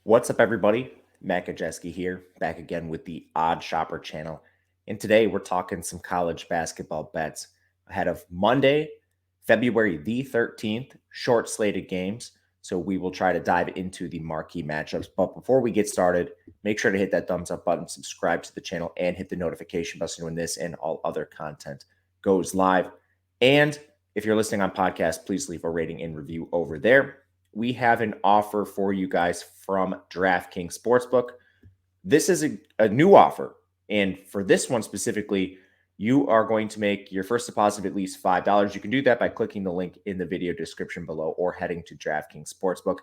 What's up, everybody? Matt Kajeski here, back again with the Odd Shopper channel. And today we're talking some college basketball bets ahead of Monday, February the 13th, short slated games. So we will try to dive into the marquee matchups. But before we get started, make sure to hit that thumbs up button, subscribe to the channel, and hit the notification button when this and all other content goes live. And if you're listening on podcast, please leave a rating and review over there. We have an offer for you guys from DraftKings Sportsbook. This is a new offer. And for this one specifically, you are going to make your first deposit of at least $5. You can do that by clicking the link in the video description below or heading to DraftKings Sportsbook.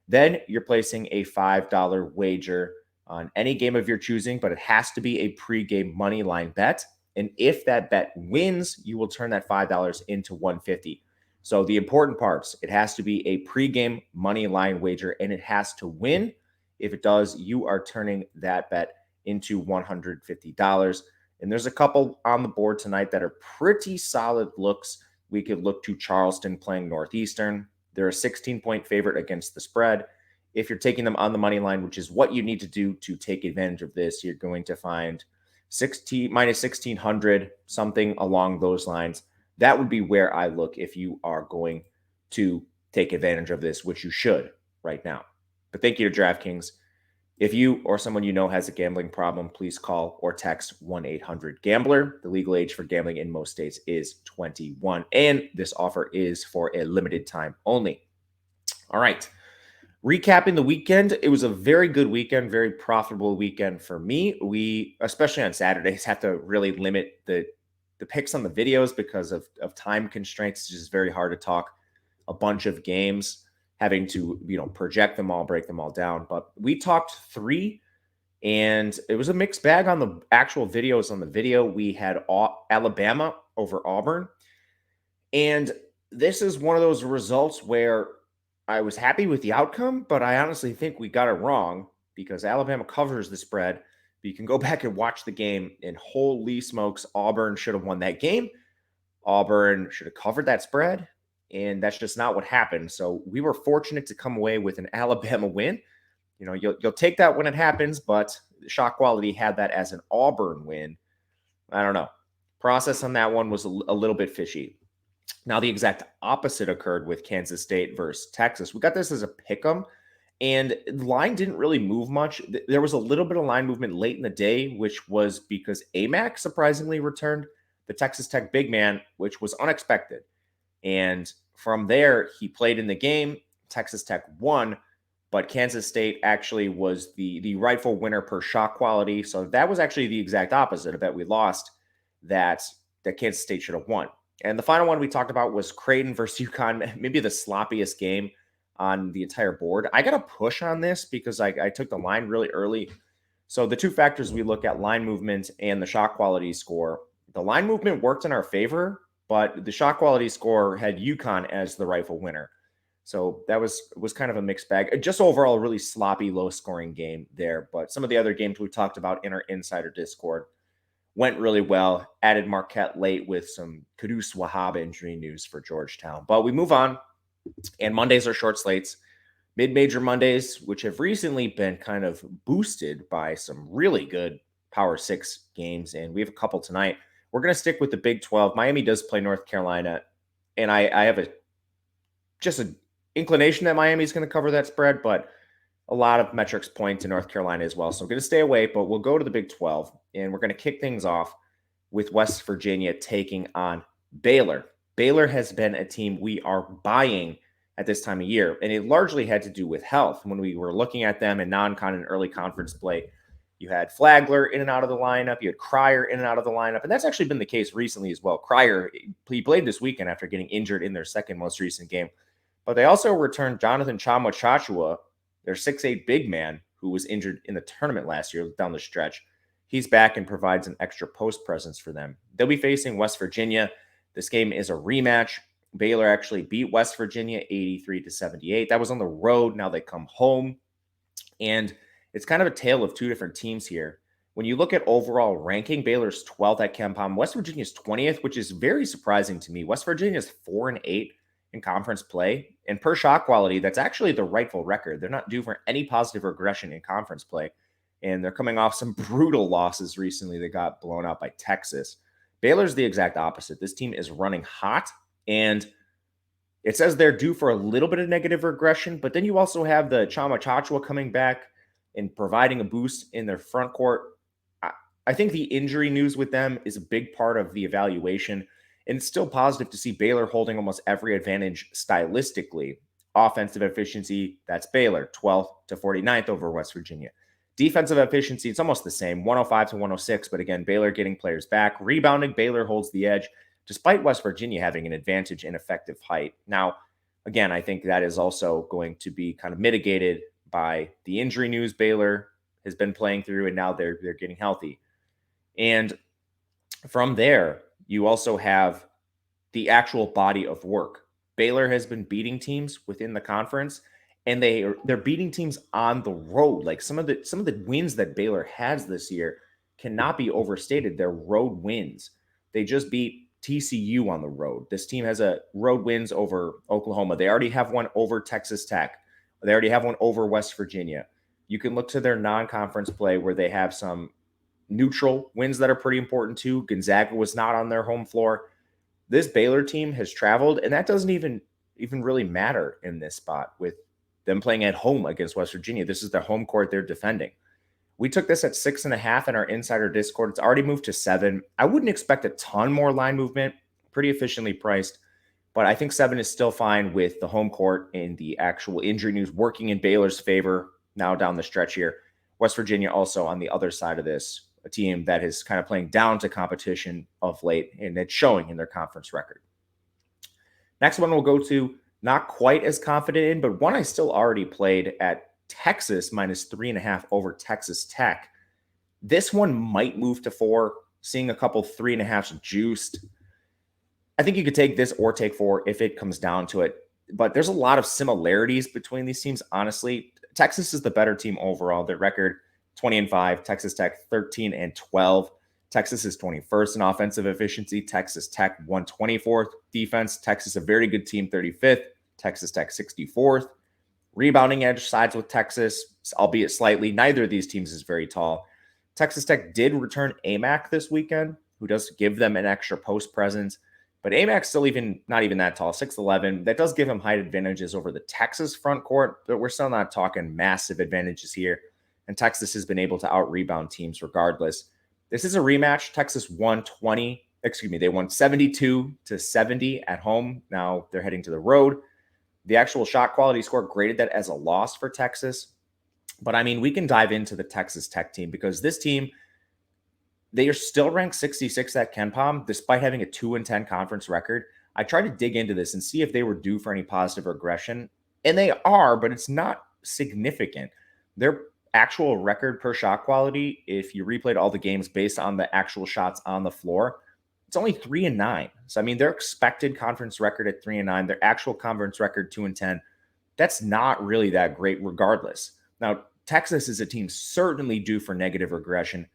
Then you're placing a $5 wager on any game of your choosing, but it has to be a pregame money line bet. And if that bet wins, you will turn that $5 into $150. So the important parts, it has to be a pregame money line wager and it has to win. If it does, you are turning that bet into $150. And there's a couple on the board tonight that are pretty solid looks. We could look to Charleston playing Northeastern. They're a 16-point favorite against the spread. If you're taking them on the money line, which is what you need to do to take advantage of this, you're going to find minus 1,600, something along those lines. That would be where I look if you are going to take advantage of this, which you should right now. But thank you to DraftKings. If you or someone you know has a gambling problem, please call or text 1-800-GAMBLER. The legal age for gambling in most states is 21, and this offer is for a limited time only. All right. Recapping the weekend, it was a very good weekend, very profitable weekend for me. We, especially on Saturdays, have to really limit the picks on the videos because of time constraints. It's just very hard to talk a bunch of games, having to, project them all, break them all down. But we talked 3, and it was a mixed bag on the actual videos. On the video, we had Alabama over Auburn. And this is one of those results where I was happy with the outcome, but I honestly think we got it wrong because Alabama covers the spread. You can go back and watch the game, and holy smokes, Auburn should have won that game. Auburn should have covered that spread, and that's just not what happened. So we were fortunate to come away with an Alabama win. You'll take that when it happens, but Shot Quality had that as an Auburn win. I don't know. Process on that one was a little bit fishy. Now, the exact opposite occurred with Kansas State versus Texas. We got this as a pick'em. And the line didn't really move much. There was a little bit of line movement late in the day, which was because AMAC surprisingly returned the Texas Tech big man, which was unexpected. And from there, he played in the game. Texas Tech won, but Kansas State actually was the rightful winner per shot quality. So that was actually the exact opposite. I bet we lost that Kansas State should have won. And the final one we talked about was Creighton versus UConn, maybe the sloppiest game on the entire board. I got a push on this because I took the line really early. So the two factors we look at, line movement and the shot quality score. The line movement worked in our favor, but the shot quality score had UConn as the rightful winner. So that was kind of a mixed bag. Just overall, a really sloppy, low-scoring game there. But some of the other games we talked about in our Insider Discord went really well. Added Marquette late with some Kudus Wahab injury news for Georgetown. But we move on. And Mondays are short slates, mid-major Mondays, which have recently been kind of boosted by some really good Power 6 games. And we have a couple tonight. We're going to stick with the Big 12. Miami does play North Carolina. And I have just an inclination that Miami is going to cover that spread, but a lot of metrics point to North Carolina as well. So I'm going to stay away, but we'll go to the Big 12. And we're going to kick things off with West Virginia taking on Baylor. Baylor has been a team we are buying at this time of year, and it largely had to do with health. When we were looking at them in non-con and early conference play, you had Flagler in and out of the lineup, you had Cryer in and out of the lineup, and that's actually been the case recently as well. Cryer, he played this weekend after getting injured in their second most recent game, but they also returned Jonathan Chama-Chachua, their 6'8" big man, who was injured in the tournament last year down the stretch. He's back and provides an extra post presence for them. They'll be facing West Virginia. This game is a rematch. Baylor actually beat West Virginia 83-78. That was on the road. Now they come home. And it's kind of a tale of two different teams here. When you look at overall ranking, Baylor's 12th at KenPom. West Virginia's 20th, which is very surprising to me. West Virginia's 4-8 in conference play. And per shot quality, that's actually the rightful record. They're not due for any positive regression in conference play. And they're coming off some brutal losses recently. They got blown out by Texas. Baylor's the exact opposite. This team is running hot, and it says they're due for a little bit of negative regression, but then you also have the Chama Chachua coming back and providing a boost in their front court. I think the injury news with them is a big part of the evaluation, and it's still positive to see Baylor holding almost every advantage stylistically. Offensive efficiency, that's Baylor, 12th to 49th over West Virginia. Defensive efficiency, it's almost the same, 105 to 106, but again, Baylor getting players back. Rebounding, Baylor holds the edge, despite West Virginia having an advantage in effective height. Now, again, I think that is also going to be kind of mitigated by the injury news Baylor has been playing through, and now they're getting healthy. And from there, you also have the actual body of work. Baylor has been beating teams within the conference, and they're beating teams on the road. Like some of the wins that Baylor has this year cannot be overstated. They're road wins. They just beat TCU on the road. This team has a road wins over Oklahoma. They already have one over Texas Tech. They already have one over West Virginia. You can look to their non-conference play where they have some neutral wins that are pretty important too. Gonzaga was not on their home floor. This Baylor team has traveled, and that doesn't even really matter in this spot with them playing at home against West Virginia. This is their home court they're defending. We took this at 6.5 in our insider Discord. It's already moved to 7. I wouldn't expect a ton more line movement, pretty efficiently priced, but I think 7 is still fine with the home court and the actual injury news working in Baylor's favor now down the stretch here. West Virginia also on the other side of this, a team that is kind of playing down to competition of late, and it's showing in their conference record. Next one we'll go to, not quite as confident in, but one I still already played at Texas minus 3.5 over Texas Tech. This one might move to 4, seeing a couple 3.5s juiced. I think you could take this or take 4 if it comes down to it, but there's a lot of similarities between these teams, honestly. Texas is the better team overall. Their record 20-5, Texas Tech 13-12. Texas is 21st in offensive efficiency. Texas Tech 124th defense. Texas, a very good team, 35th. Texas Tech 64th. Rebounding edge sides with Texas, albeit slightly. Neither of these teams is very tall. Texas Tech did return AMAC this weekend, who does give them an extra post presence. But AMAC's still not even that tall, 6'11". That does give him height advantages over the Texas front court, but we're still not talking massive advantages here. And Texas has been able to out-rebound teams regardless. This is a rematch. Texas won 72-70 at home. Now they're heading to the road. The actual shot quality score graded that as a loss for Texas. But I mean, we can dive into the Texas Tech team because this team, they are still ranked 66 at KenPom, despite having a 2-10 conference record. I tried to dig into this and see if they were due for any positive regression, and they are, but it's not significant. Their actual record per shot quality, if you replayed all the games based on the actual shots on the floor, it's only 3-9. So, I mean, their expected conference record at 3-9, their actual conference record 2-10, that's not really that great regardless. Now, Texas is a team certainly due for negative regression.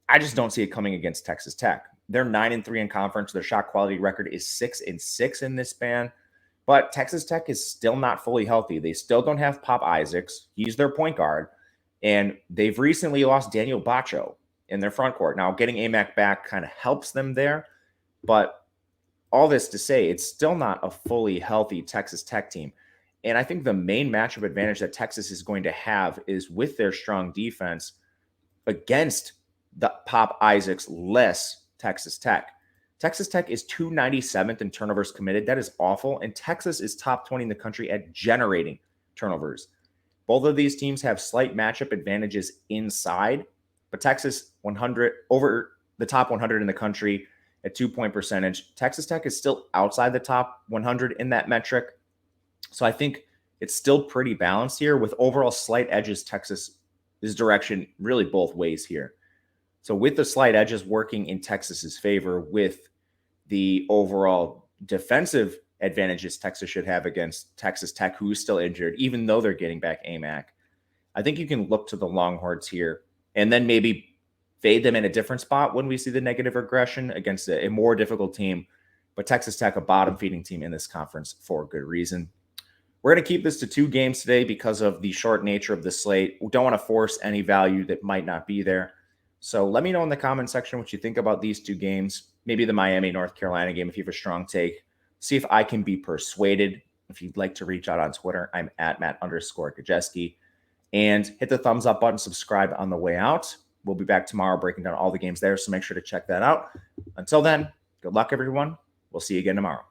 I just don't see it coming against Texas Tech. They're 9-3 in conference. Their shot quality record is 6-6 in this span. But Texas Tech is still not fully healthy. They still don't have Pop Isaacs. He's their point guard. And they've recently lost Daniel Bacho in their front court. Now, getting AMAC back kind of helps them there. But all this to say, it's still not a fully healthy Texas Tech team. And I think the main matchup advantage that Texas is going to have is with their strong defense against the Pop Isaacs less Texas Tech. Texas Tech is 297th in turnovers committed. That is awful. And Texas is top 20 in the country at generating turnovers. Both of these teams have slight matchup advantages inside, but Texas 100 over the top 100 in the country at 2-point percentage. Texas Tech is still outside the top 100 in that metric. So I think it's still pretty balanced here with overall slight edges Texas's direction really both ways here. So with the slight edges working in Texas's favor with the overall defensive advantages Texas should have against Texas Tech, who is still injured, even though they're getting back AMAC, I think you can look to the Longhorns here and then maybe fade them in a different spot when we see the negative regression against a more difficult team but Texas Tech, a bottom feeding team in this conference for good reason. We're going to keep this to 2 games today because of the short nature of the slate. We don't want to force any value that might not be there. So let me know in the comment section what you think about these 2 games. Maybe the Miami-North Carolina game if you have a strong take. See if I can be persuaded. If you'd like to reach out on Twitter, I'm at Matt_Gajeski. And hit the thumbs up button, subscribe on the way out. We'll be back tomorrow breaking down all the games there, so make sure to check that out. Until then, good luck, everyone. We'll see you again tomorrow.